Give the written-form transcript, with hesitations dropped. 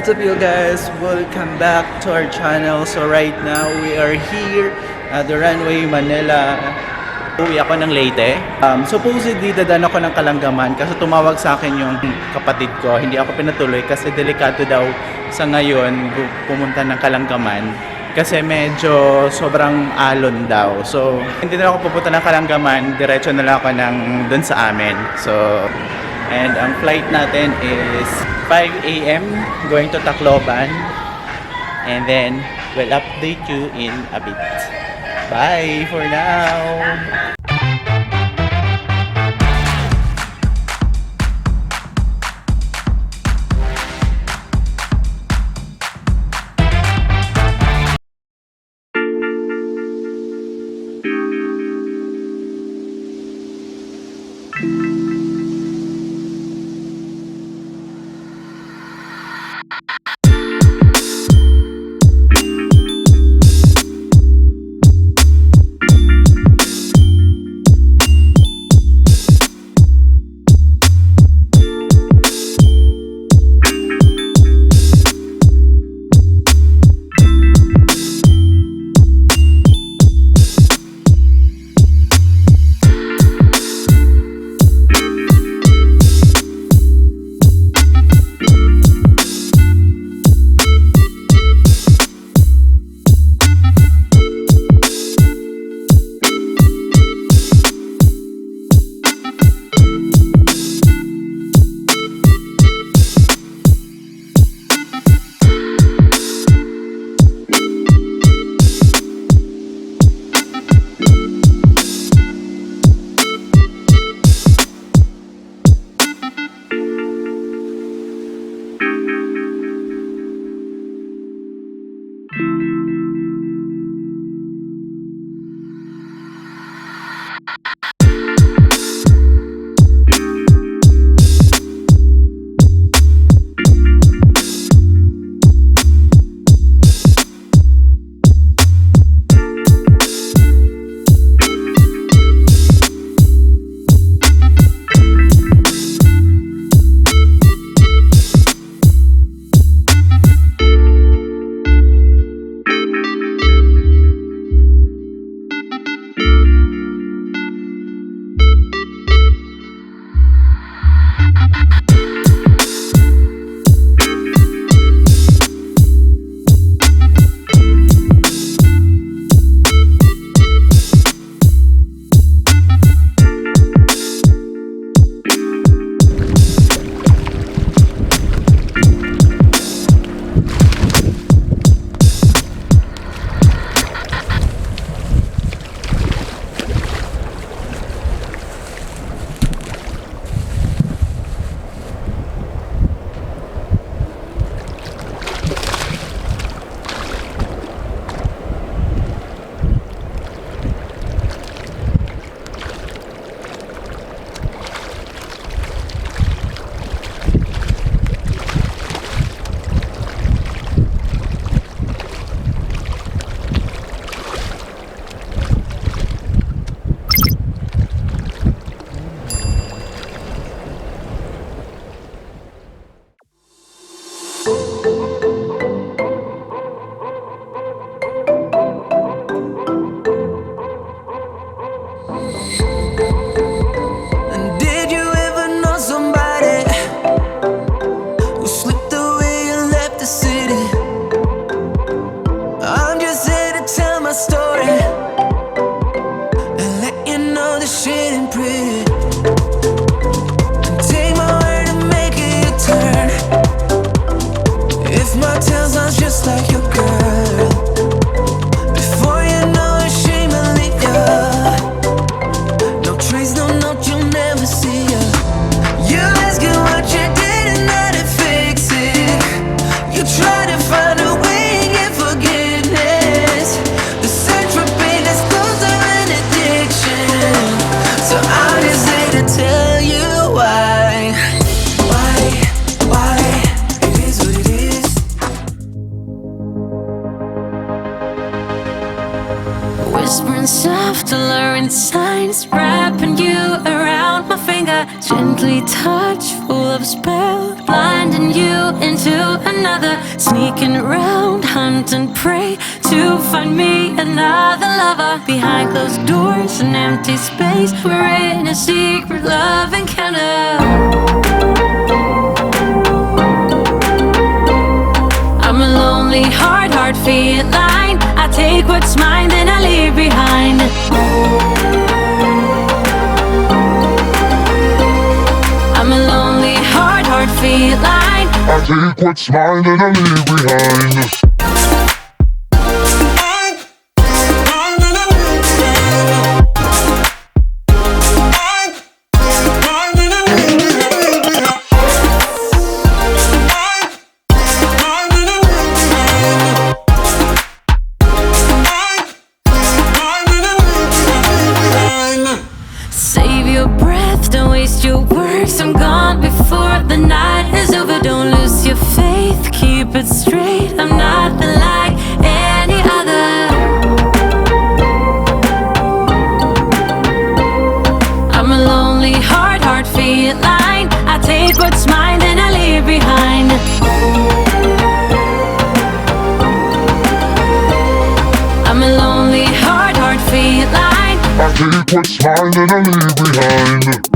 What's up you guys? Welcome back to our channel. So right now we are here at the runway Manila. Uwi ako ng Leyte. Supposedly dadaan ako ng Kalangaman kasi tumawag sa akin yung kapatid ko. Hindi ako pinatuloy kasi delikado daw sa ngayon pumunta ng Kalangaman. Kasi medyo sobrang alon daw. So hindi na ako pupunta ng Kalangaman. Diretso na lang ako dun sa amin. So and ang flight natin is 5 a.m. going to Tacloban, and then we'll update you in a bit. Bye for now. Whispering soft, alluring signs, wrapping you around of my finger, gently touch, full of spell, blinding you into another, sneaking around, hunt and prey to find me another lover. Behind closed doors, an empty space, we're in a secret love encounter. I'm a lonely heart feline. I take what's mine, then I leave behind. I'm a lonely heart feline. I take what's mine, then I leave behind. Save your breath, don't waste your words. I'm gone before the night is over. Don't lose your faith, keep it straight. I'm nothing like any other. I'm a lonely heart feline. I take what's mine, then I leave behind. I'm a lonely heart feline. I take what's mine, then I leave behind.